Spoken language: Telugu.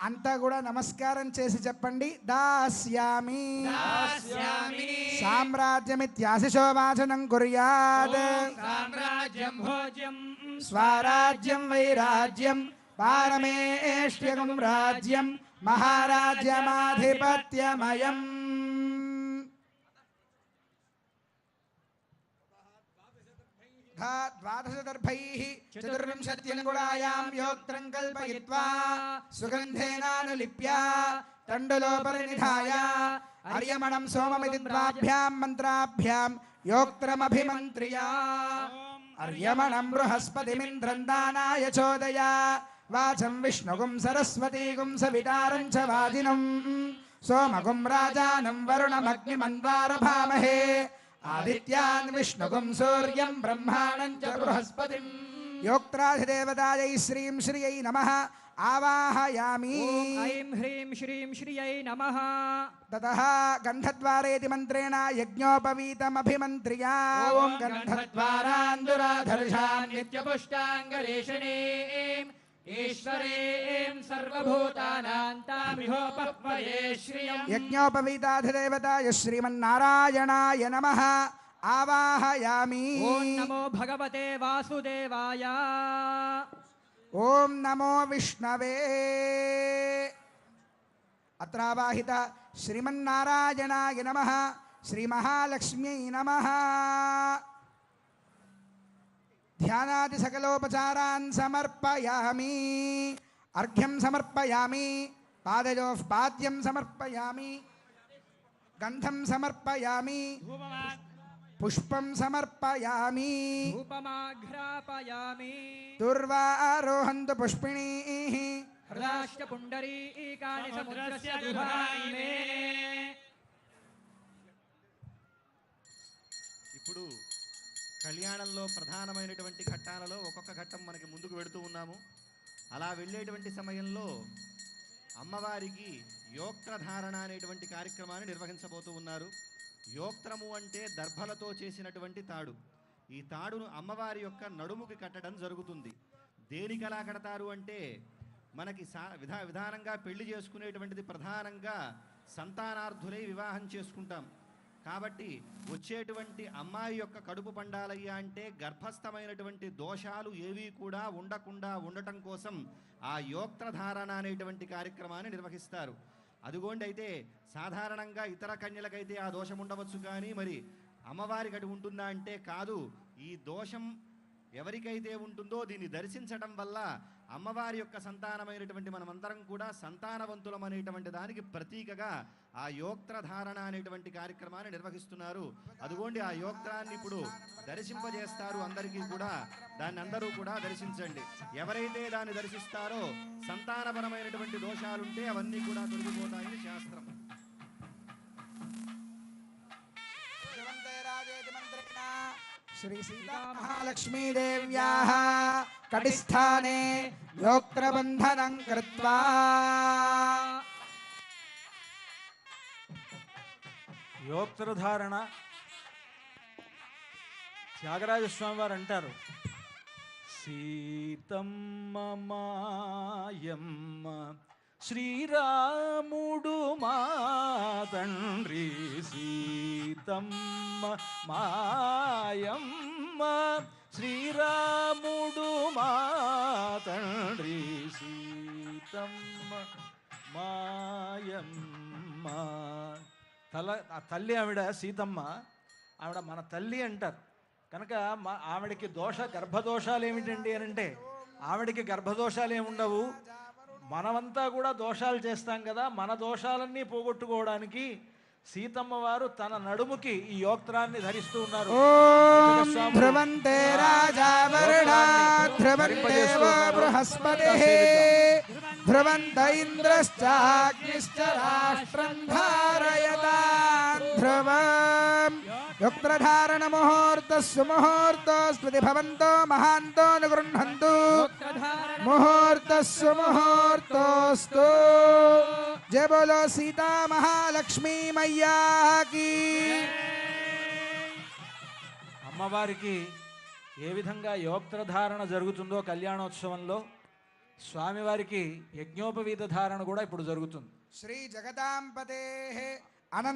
అంతా కూడా నమస్కారం చేసి చెప్పండి. దాస్యామి దాస్యామి సామ్రాజ్యమిత్యాశిషో వాచనం కుర్యాత్ సామ్రాజ్యం భోజ్యం స్వరాజ్యం వైరాజ్యం పారమేష్ట్యగం రాజ్యం మహారాజ్యమాధిపత్యమయం. ద్వాదశదర్భైః చతుర్వింశత్యంగుళాయాం యోక్త్రం కల్పయిత్వా సుగంధేనానులిప్య తండులోపరినిధాయ అర్యమణం సోమమితి ద్వాభ్యాం మంత్రాభ్యాం యోక్త్రమభిమంత్ర్య అర్యమణం బృహస్పతిమింద్రం దానాయ చోదయ వాచం విష్ణుగుం సరస్వతీగుం సవితారం చ వాజినం సోమగుం రాజానం వరుణమగ్నిమన్వారభామహే ఆదిత్యాన్ విష్ణుగుం సూర్యం బ్రహ్మాణం చ బృహస్పతిం. యోక్త్రాధిదేవతాయై శ్రీం శ్రియై నమః ఆవాహయామి. ఐం హ్రీం శ్రీం శ్రియై నమః. తతః గంధద్వారేతి మంత్రేణ యజ్ఞోపవీతమభిమంత్ర్య ఓం గంధద్వారాందురాధర్షాం నిత్యపుష్టాంగరేషణీం ఈశ్వరీం సర్వభూతానాం తామిహోపహ్వయే శ్రియం. యజ్ఞోపవీతాధిదేవతాయ శ్రీమన్నారాయణాయ నమః ఆవాహయామి. ఓం నమో భగవతే వాసుదేవాయ. ఓం నమో విష్ణవే. అత్రావాహిత శ్రీమన్నారాయణాయ నమః శ్రీమహాలక్ష్మ్యై నమః. ధ్యానాది సకలోపచారాన్ సమర్పయామి. అర్ఘ్యం సమర్పయామి. పాదయోః పాద్యం సమర్పయామి. గంధం సమర్పయామి. పుష్పం సమర్పయామి. ధూపమాఘ్రాపయామి. దుర్వారోహంతు పుష్పిణీః హృదాశ్చ పుండరీకాని సముద్రస్య దుహాని మే. ఇప్పుడు కళ్యాణంలో ప్రధానమైనటువంటి ఘట్టాలలో ఒక్కొక్క ఘట్టం మనకి ముందుకు వెళుతూ ఉన్నాము. అలా వెళ్ళేటువంటి సమయంలో అమ్మవారికి యోక్త్రధారణ అనేటువంటి కార్యక్రమాన్ని నిర్వహించబోతూ ఉన్నారు. యోక్త్రము అంటే దర్భలతో చేసినటువంటి తాడు. ఈ తాడును అమ్మవారి యొక్క నడుముకి కట్టడం జరుగుతుంది. దేనికి అలా కడతారు అంటే మనకి విధానంగా పెళ్లి చేసుకునేటువంటిది ప్రధానంగా సంతానార్థులై వివాహం చేసుకుంటాం. కాబట్టి వచ్చేటువంటి అమ్మాయి యొక్క కడుపు పండాలయ్యా అంటే గర్భస్థమైనటువంటి దోషాలు ఏవీ కూడా ఉండకుండా ఉండటం కోసం ఆ యోక్త్రధారణ అనేటువంటి కార్యక్రమాన్ని నిర్వహిస్తారు. అదిగోండి, అయితే సాధారణంగా ఇతర కన్యలకైతే ఆ దోషం ఉండవచ్చు, కానీ మరి అమ్మవారికి అటు ఉంటుందా అంటే కాదు. ఈ దోషం ఎవరికైతే ఉంటుందో దీన్ని దర్శించడం వల్ల అమ్మవారి యొక్క సంతానమైనటువంటి మనమందరం కూడా సంతానవంతులం అనేటువంటి దానికి ప్రతీకగా ఆ యోక్త్రధారణ అనేటువంటి కార్యక్రమాన్ని నిర్వహిస్తున్నారు. అదిగోండి, ఆ యోక్త్రాన్ని ఇప్పుడు దర్శింపజేస్తారు అందరికీ కూడా. దాన్ని అందరూ కూడా దర్శించండి. ఎవరైతే దాన్ని దర్శిస్తారో సంతానపరమైనటువంటి దోషాలుంటే అవన్నీ కూడా తొలగిపోతాయని శాస్త్రం. శ్రీ సీతా మహాలక్ష్మీదేవ్యాః కటిస్థానే యోక్త్రబంధనం కృత్వా. యోక్త్రధారణ త్యాగరాజస్వామి వారు అంటారు, సీతమ్మ మాయమ్మ శ్రీరాముడు మా తండ్రి. సీతమ్మ మాయమ్మ శ్రీరాముడు మా తండ్రి. సీతమ్మ మాయమ్మ. ఆ తల్లి ఆవిడ సీతమ్మ, ఆవిడ మన తల్లి అంటారు కనుక ఆవిడకి గర్భదోషాలు ఏమిటండి అని అంటే ఆవిడకి గర్భదోషాలు ఏముండవు. మనమంతా కూడా దోషాలు చేస్తాం కదా, మన దోషాలన్నీ పోగొట్టుకోవడానికి సీతమ్మ వారు తన నడుముకి ఈ యోక్త్రాన్ని ధరిస్తూ ఉన్నారు. ధ్రువంతే రాజా వరుణా ధ్రువందేవో బృహస్పతిః ధ్రువంత ఇంద్రశ్చాగ్నిశ్చ రాష్ట్రం ధారయతాన్ ధ్రువం. యోక్త్రధారణ ముహూర్తః సుముహూర్తో స్మృతి భవంతో మహాంతో నిగృహంతు. ముహూర్తః సుముహూర్తోస్తు. జయ బోలో సీతా మహాలక్ష్మీ మయ్యా కీ. అమ్మవారికి ఏ విధంగా యోక్త్రధారణ జరుగుతుందో కళ్యాణోత్సవంలో స్వామివారికి యజ్ఞోపవీత ధారణ కూడా ఇప్పుడు జరుగుతుంది. శ్రీ జగదాంబతే అనంత